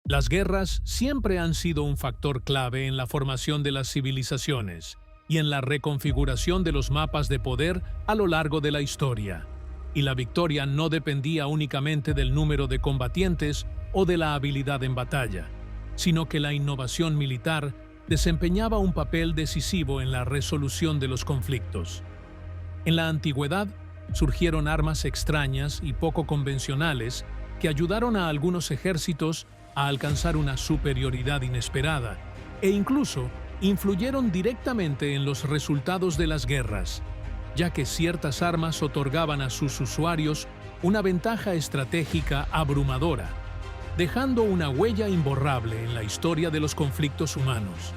Las guerras siempre han sido un factor clave en la formación de las civilizaciones y en la reconfiguración de los mapas de poder a lo largo de la historia. Y la victoria no dependía únicamente del número de combatientes o de la habilidad en batalla, sino que la innovación militar desempeñaba un papel decisivo en la resolución de los conflictos. En la antigüedad, surgieron armas extrañas y poco convencionales que ayudaron a algunos ejércitos a alcanzar una superioridad inesperada e incluso influyeron directamente en los resultados de las guerras, ya que ciertas armas otorgaban a sus usuarios una ventaja estratégica abrumadora, dejando una huella imborrable en la historia de los conflictos humanos.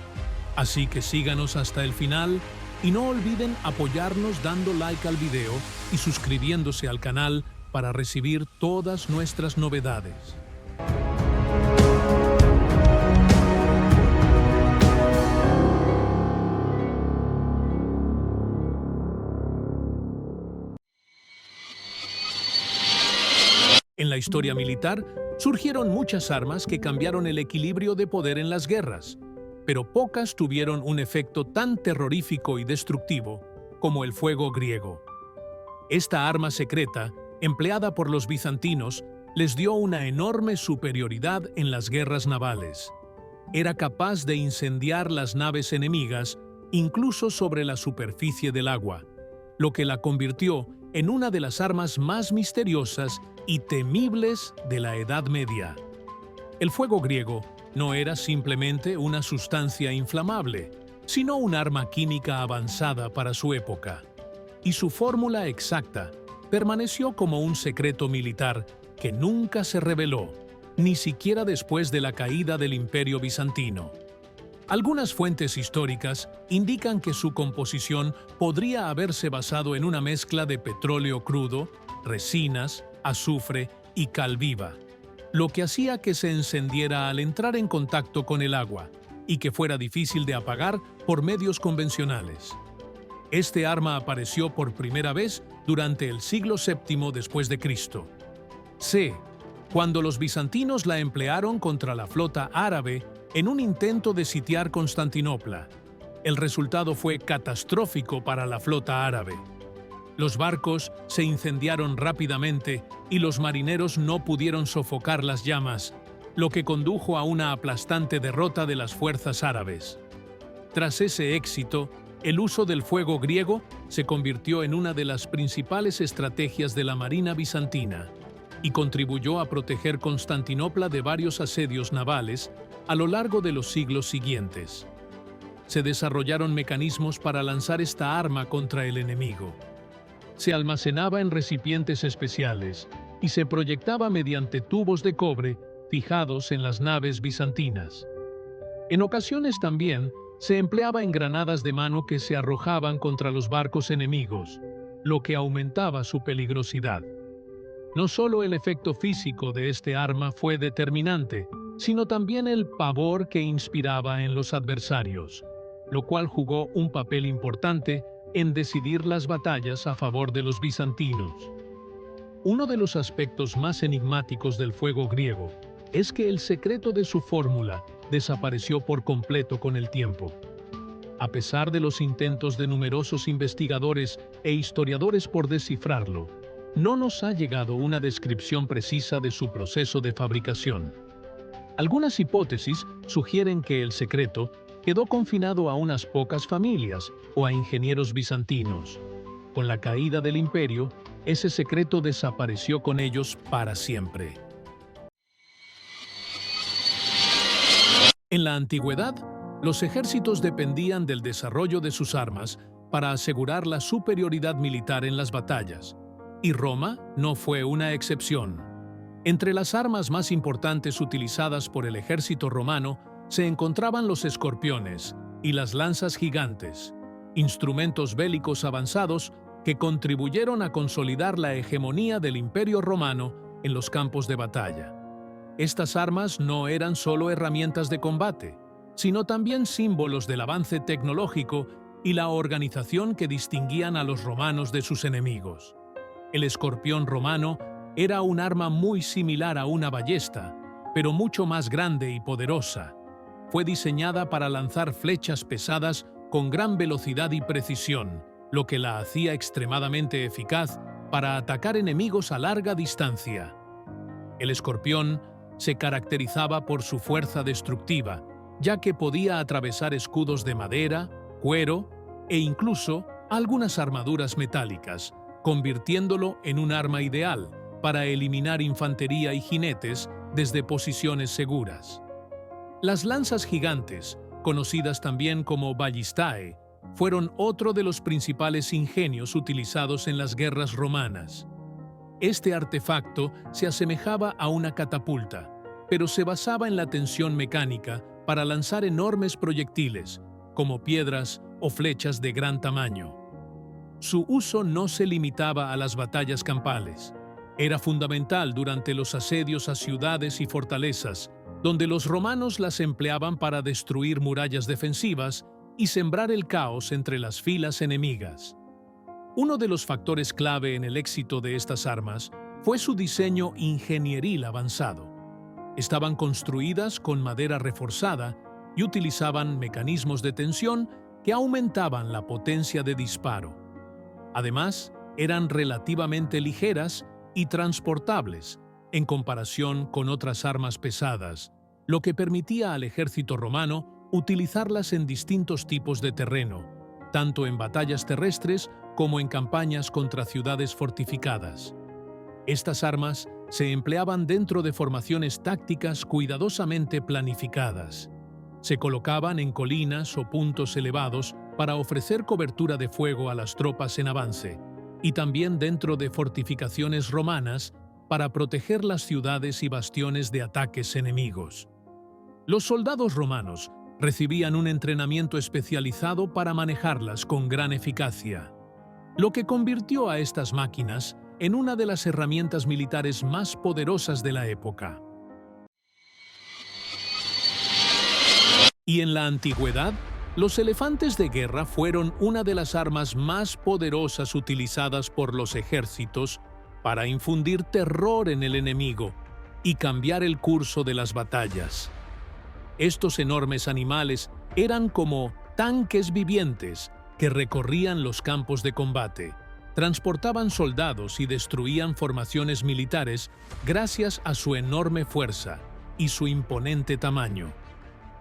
Así que síganos hasta el final y no olviden apoyarnos dando like al video y suscribiéndose al canal para recibir todas nuestras novedades. En la historia militar, surgieron muchas armas que cambiaron el equilibrio de poder en las guerras, pero pocas tuvieron un efecto tan terrorífico y destructivo como el fuego griego. Esta arma secreta, empleada por los bizantinos, les dio una enorme superioridad en las guerras navales. Era capaz de incendiar las naves enemigas, incluso sobre la superficie del agua, lo que la convirtió en una de las armas más misteriosas y temibles de la Edad Media. El fuego griego no era simplemente una sustancia inflamable, sino un arma química avanzada para su época. Y su fórmula exacta permaneció como un secreto militar que nunca se reveló, ni siquiera después de la caída del Imperio Bizantino. Algunas fuentes históricas indican que su composición podría haberse basado en una mezcla de petróleo crudo, resinas, azufre y cal viva, lo que hacía que se encendiera al entrar en contacto con el agua y que fuera difícil de apagar por medios convencionales. Este arma apareció por primera vez durante el siglo VII después de Cristo. C. Cuando los bizantinos la emplearon contra la flota árabe en un intento de sitiar Constantinopla. El resultado fue catastrófico para la flota árabe. Los barcos se incendiaron rápidamente y los marineros no pudieron sofocar las llamas, lo que condujo a una aplastante derrota de las fuerzas árabes. Tras ese éxito, el uso del fuego griego se convirtió en una de las principales estrategias de la marina bizantina y contribuyó a proteger Constantinopla de varios asedios navales a lo largo de los siglos siguientes. Se desarrollaron mecanismos para lanzar esta arma contra el enemigo. Se almacenaba en recipientes especiales y se proyectaba mediante tubos de cobre fijados en las naves bizantinas. En ocasiones también se empleaba en granadas de mano que se arrojaban contra los barcos enemigos, lo que aumentaba su peligrosidad. No solo el efecto físico de este arma fue determinante, sino también el pavor que inspiraba en los adversarios, lo cual jugó un papel importante en decidir las batallas a favor de los bizantinos. Uno de los aspectos más enigmáticos del fuego griego es que el secreto de su fórmula desapareció por completo con el tiempo. A pesar de los intentos de numerosos investigadores e historiadores por descifrarlo, no nos ha llegado una descripción precisa de su proceso de fabricación. Algunas hipótesis sugieren que el secreto quedó confinado a unas pocas familias o a ingenieros bizantinos. Con la caída del imperio, ese secreto desapareció con ellos para siempre. En la antigüedad, los ejércitos dependían del desarrollo de sus armas para asegurar la superioridad militar en las batallas, y Roma no fue una excepción. Entre las armas más importantes utilizadas por el ejército romano se encontraban los escorpiones y las lanzas gigantes, instrumentos bélicos avanzados que contribuyeron a consolidar la hegemonía del Imperio Romano en los campos de batalla. Estas armas no eran solo herramientas de combate, sino también símbolos del avance tecnológico y la organización que distinguían a los romanos de sus enemigos. El escorpión romano era un arma muy similar a una ballesta, pero mucho más grande y poderosa. Fue diseñada para lanzar flechas pesadas con gran velocidad y precisión, lo que la hacía extremadamente eficaz para atacar enemigos a larga distancia. El escorpión se caracterizaba por su fuerza destructiva, ya que podía atravesar escudos de madera, cuero e incluso algunas armaduras metálicas, convirtiéndolo en un arma ideal para eliminar infantería y jinetes desde posiciones seguras. Las lanzas gigantes, conocidas también como ballistae, fueron otro de los principales ingenios utilizados en las guerras romanas. Este artefacto se asemejaba a una catapulta, pero se basaba en la tensión mecánica para lanzar enormes proyectiles, como piedras o flechas de gran tamaño. Su uso no se limitaba a las batallas campales. Era fundamental durante los asedios a ciudades y fortalezas, donde los romanos las empleaban para destruir murallas defensivas y sembrar el caos entre las filas enemigas. Uno de los factores clave en el éxito de estas armas fue su diseño ingenieril avanzado. Estaban construidas con madera reforzada y utilizaban mecanismos de tensión que aumentaban la potencia de disparo. Además, eran relativamente ligeras y transportables en comparación con otras armas pesadas, lo que permitía al ejército romano utilizarlas en distintos tipos de terreno, tanto en batallas terrestres como en campañas contra ciudades fortificadas. Estas armas se empleaban dentro de formaciones tácticas cuidadosamente planificadas. Se colocaban en colinas o puntos elevados para ofrecer cobertura de fuego a las tropas en avance, y también dentro de fortificaciones romanas para proteger las ciudades y bastiones de ataques enemigos. Los soldados romanos recibían un entrenamiento especializado para manejarlas con gran eficacia, lo que convirtió a estas máquinas en una de las herramientas militares más poderosas de la época. Y en la antigüedad, los elefantes de guerra fueron una de las armas más poderosas utilizadas por los ejércitos para infundir terror en el enemigo y cambiar el curso de las batallas. Estos enormes animales eran como tanques vivientes que recorrían los campos de combate, transportaban soldados y destruían formaciones militares gracias a su enorme fuerza y su imponente tamaño.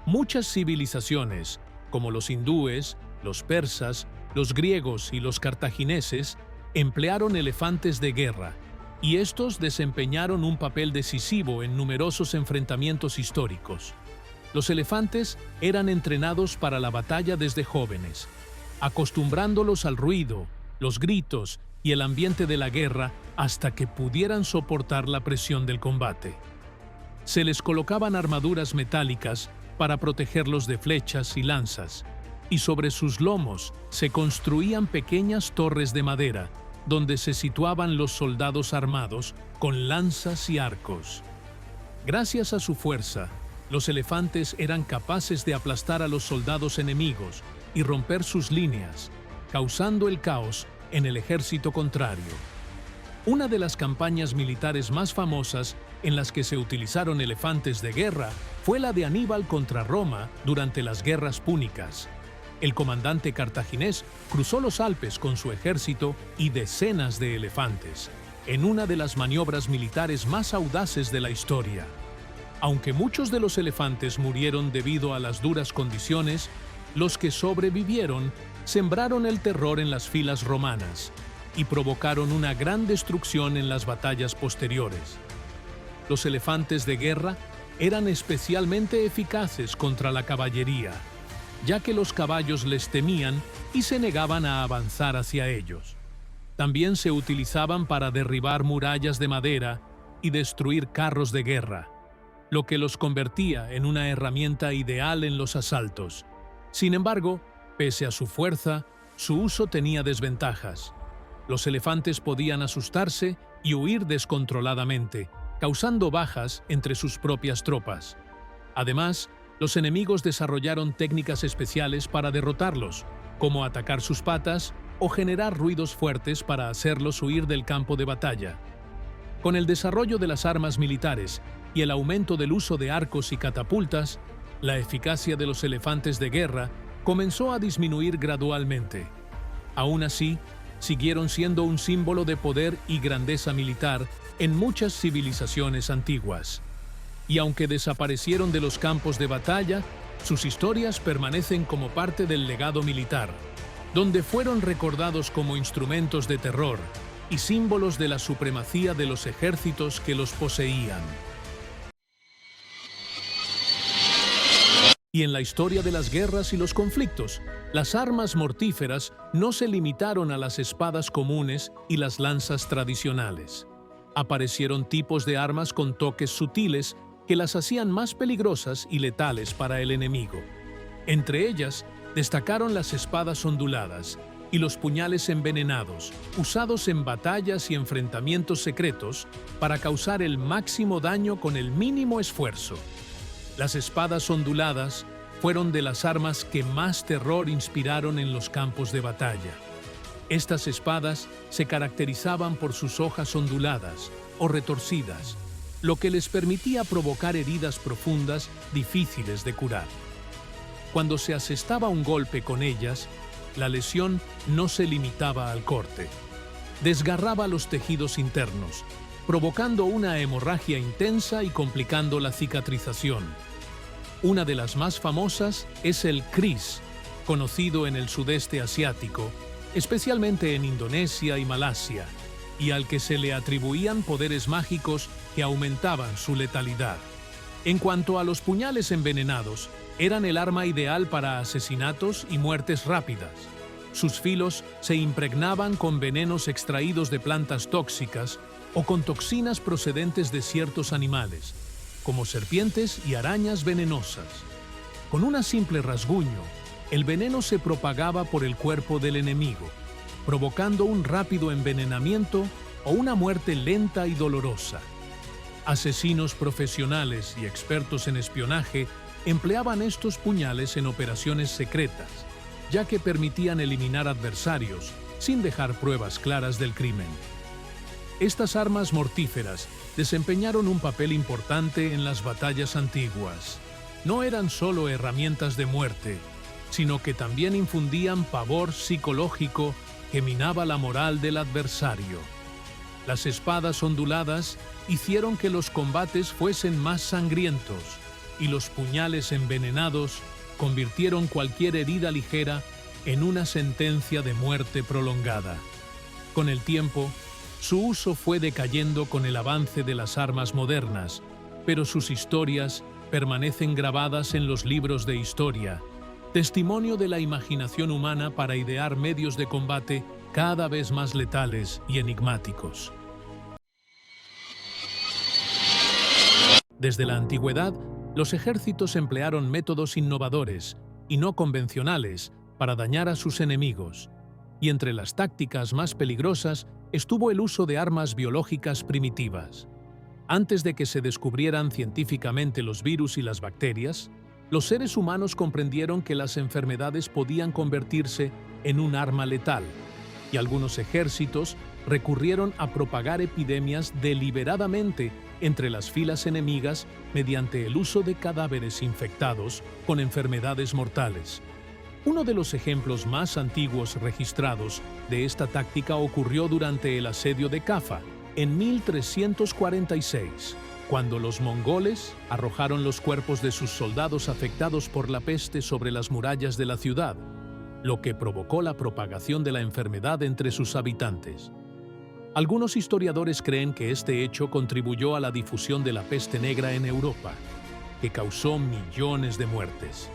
Muchas civilizaciones, como los hindúes, los persas, los griegos y los cartagineses, emplearon elefantes de guerra, y estos desempeñaron un papel decisivo en numerosos enfrentamientos históricos. Los elefantes eran entrenados para la batalla desde jóvenes, acostumbrándolos al ruido, los gritos y el ambiente de la guerra hasta que pudieran soportar la presión del combate. Se les colocaban armaduras metálicas para protegerlos de flechas y lanzas, y sobre sus lomos se construían pequeñas torres de madera, donde se situaban los soldados armados con lanzas y arcos. Gracias a su fuerza, los elefantes eran capaces de aplastar a los soldados enemigos y romper sus líneas, causando el caos en el ejército contrario. Una de las campañas militares más famosas en las que se utilizaron elefantes de guerra fue la de Aníbal contra Roma durante las guerras púnicas. El comandante cartaginés cruzó los Alpes con su ejército y decenas de elefantes, en una de las maniobras militares más audaces de la historia. Aunque muchos de los elefantes murieron debido a las duras condiciones, los que sobrevivieron sembraron el terror en las filas romanas y provocaron una gran destrucción en las batallas posteriores. Los elefantes de guerra eran especialmente eficaces contra la caballería, ya que los caballos les temían y se negaban a avanzar hacia ellos. También se utilizaban para derribar murallas de madera y destruir carros de guerra, lo que los convertía en una herramienta ideal en los asaltos. Sin embargo, pese a su fuerza, su uso tenía desventajas. Los elefantes podían asustarse y huir descontroladamente, causando bajas entre sus propias tropas. Además, los enemigos desarrollaron técnicas especiales para derrotarlos, como atacar sus patas o generar ruidos fuertes para hacerlos huir del campo de batalla. Con el desarrollo de las armas militares y el aumento del uso de arcos y catapultas, la eficacia de los elefantes de guerra comenzó a disminuir gradualmente. Aún así, siguieron siendo un símbolo de poder y grandeza militar en muchas civilizaciones antiguas. Y aunque desaparecieron de los campos de batalla, sus historias permanecen como parte del legado militar, donde fueron recordados como instrumentos de terror y símbolos de la supremacía de los ejércitos que los poseían. Y en la historia de las guerras y los conflictos, las armas mortíferas no se limitaron a las espadas comunes y las lanzas tradicionales. Aparecieron tipos de armas con toques sutiles que las hacían más peligrosas y letales para el enemigo. Entre ellas, destacaron las espadas onduladas y los puñales envenenados, usados en batallas y enfrentamientos secretos para causar el máximo daño con el mínimo esfuerzo. Las espadas onduladas fueron de las armas que más terror inspiraron en los campos de batalla. Estas espadas se caracterizaban por sus hojas onduladas o retorcidas, lo que les permitía provocar heridas profundas difíciles de curar. Cuando se asestaba un golpe con ellas, la lesión no se limitaba al corte. Desgarraba los tejidos internos, provocando una hemorragia intensa y complicando la cicatrización. Una de las más famosas es el kris, conocido en el sudeste asiático, especialmente en Indonesia y Malasia, y al que se le atribuían poderes mágicos que aumentaban su letalidad. En cuanto a los puñales envenenados, eran el arma ideal para asesinatos y muertes rápidas. Sus filos se impregnaban con venenos extraídos de plantas tóxicas o con toxinas procedentes de ciertos animales, como serpientes y arañas venenosas. Con un simple rasguño, el veneno se propagaba por el cuerpo del enemigo, provocando un rápido envenenamiento o una muerte lenta y dolorosa. Asesinos profesionales y expertos en espionaje empleaban estos puñales en operaciones secretas, ya que permitían eliminar adversarios sin dejar pruebas claras del crimen. Estas armas mortíferas desempeñaron un papel importante en las batallas antiguas. No eran solo herramientas de muerte, sino que también infundían pavor psicológico que minaba la moral del adversario. Las espadas onduladas hicieron que los combates fuesen más sangrientos, y los puñales envenenados convirtieron cualquier herida ligera en una sentencia de muerte prolongada. Con el tiempo, su uso fue decayendo con el avance de las armas modernas, pero sus historias permanecen grabadas en los libros de historia, testimonio de la imaginación humana para idear medios de combate cada vez más letales y enigmáticos. Desde la antigüedad, los ejércitos emplearon métodos innovadores y no convencionales para dañar a sus enemigos, y entre las tácticas más peligrosas estuvo el uso de armas biológicas primitivas. Antes de que se descubrieran científicamente los virus y las bacterias, los seres humanos comprendieron que las enfermedades podían convertirse en un arma letal, y algunos ejércitos recurrieron a propagar epidemias deliberadamente entre las filas enemigas mediante el uso de cadáveres infectados con enfermedades mortales. Uno de los ejemplos más antiguos registrados de esta táctica ocurrió durante el asedio de Caffa, en 1346, cuando los mongoles arrojaron los cuerpos de sus soldados afectados por la peste sobre las murallas de la ciudad, lo que provocó la propagación de la enfermedad entre sus habitantes. Algunos historiadores creen que este hecho contribuyó a la difusión de la peste negra en Europa, que causó millones de muertes.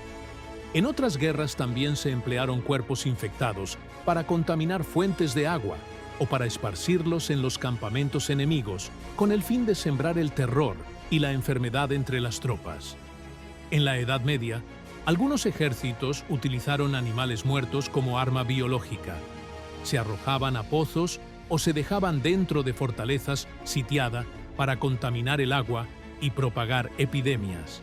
En otras guerras también se emplearon cuerpos infectados para contaminar fuentes de agua o para esparcirlos en los campamentos enemigos, con el fin de sembrar el terror y la enfermedad entre las tropas. En la Edad Media, algunos ejércitos utilizaron animales muertos como arma biológica. Se arrojaban a pozos o se dejaban dentro de fortalezas sitiadas para contaminar el agua y propagar epidemias.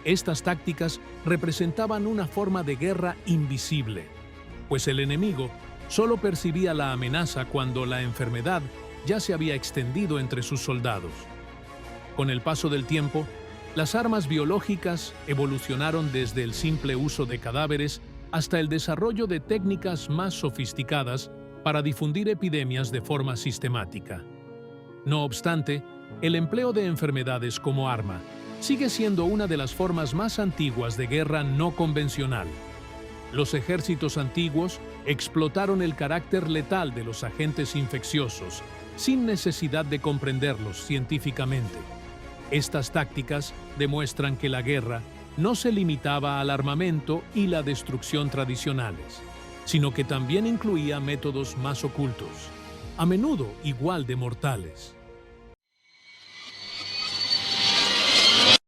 Estas tácticas representaban una forma de guerra invisible, pues el enemigo solo percibía la amenaza cuando la enfermedad ya se había extendido entre sus soldados. Con el paso del tiempo, las armas biológicas evolucionaron desde el simple uso de cadáveres hasta el desarrollo de técnicas más sofisticadas para difundir epidemias de forma sistemática. No obstante, el empleo de enfermedades como arma sigue siendo una de las formas más antiguas de guerra no convencional. Los ejércitos antiguos explotaron el carácter letal de los agentes infecciosos sin necesidad de comprenderlos científicamente. Estas tácticas demuestran que la guerra no se limitaba al armamento y la destrucción tradicionales, sino que también incluía métodos más ocultos, a menudo igual de mortales.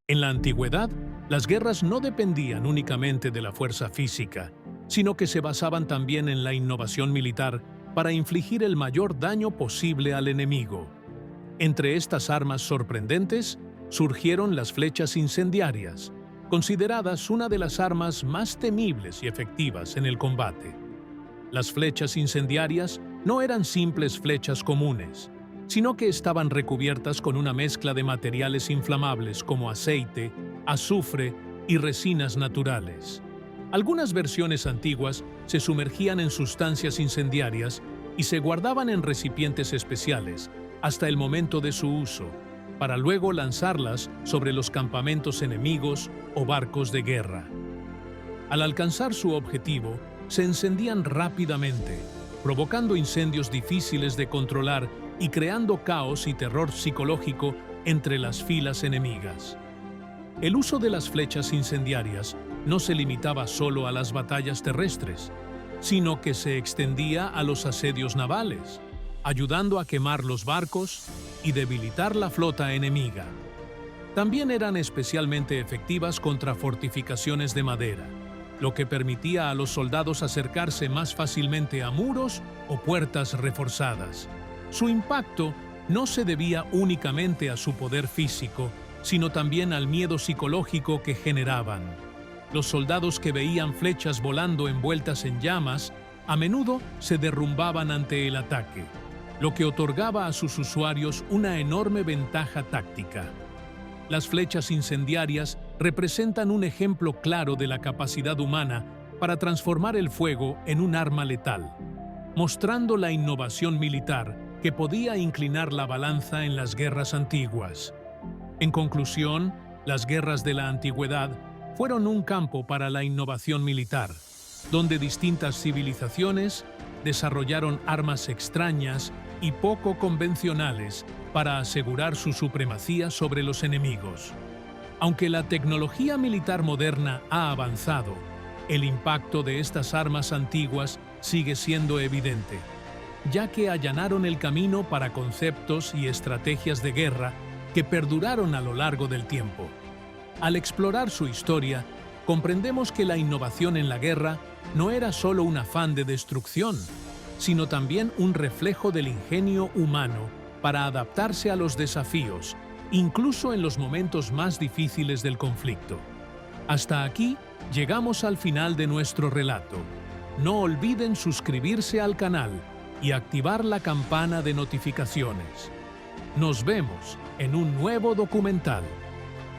En la antigüedad, las guerras no dependían únicamente de la fuerza física, sino que se basaban también en la innovación militar para infligir el mayor daño posible al enemigo. Entre estas armas sorprendentes surgieron las flechas incendiarias, consideradas una de las armas más temibles y efectivas en el combate. Las flechas incendiarias no eran simples flechas comunes, sino que estaban recubiertas con una mezcla de materiales inflamables como aceite, azufre y resinas naturales. Algunas versiones antiguas se sumergían en sustancias incendiarias y se guardaban en recipientes especiales hasta el momento de su uso, para luego lanzarlas sobre los campamentos enemigos o barcos de guerra. Al alcanzar su objetivo, se encendían rápidamente, provocando incendios difíciles de controlar y creando caos y terror psicológico entre las filas enemigas. El uso de las flechas incendiarias no se limitaba solo a las batallas terrestres, sino que se extendía a los asedios navales, ayudando a quemar los barcos y debilitar la flota enemiga. También eran especialmente efectivas contra fortificaciones de madera, lo que permitía a los soldados acercarse más fácilmente a muros o puertas reforzadas. Su impacto no se debía únicamente a su poder físico, sino también al miedo psicológico que generaban. Los soldados que veían flechas volando envueltas en llamas a menudo se derrumbaban ante el ataque, lo que otorgaba a sus usuarios una enorme ventaja táctica. Las flechas incendiarias representan un ejemplo claro de la capacidad humana para transformar el fuego en un arma letal, mostrando la innovación militar que podía inclinar la balanza en las guerras antiguas. En conclusión, las guerras de la antigüedad fueron un campo para la innovación militar, donde distintas civilizaciones desarrollaron armas extrañas y poco convencionales para asegurar su supremacía sobre los enemigos. Aunque la tecnología militar moderna ha avanzado, el impacto de estas armas antiguas sigue siendo evidente, ya que allanaron el camino para conceptos y estrategias de guerra que perduraron a lo largo del tiempo. Al explorar su historia, comprendemos que la innovación en la guerra no era solo un afán de destrucción, sino también un reflejo del ingenio humano para adaptarse a los desafíos, incluso en los momentos más difíciles del conflicto. Hasta aquí llegamos al final de nuestro relato. No olviden suscribirse al canal y activar la campana de notificaciones. Nos vemos en un nuevo documental.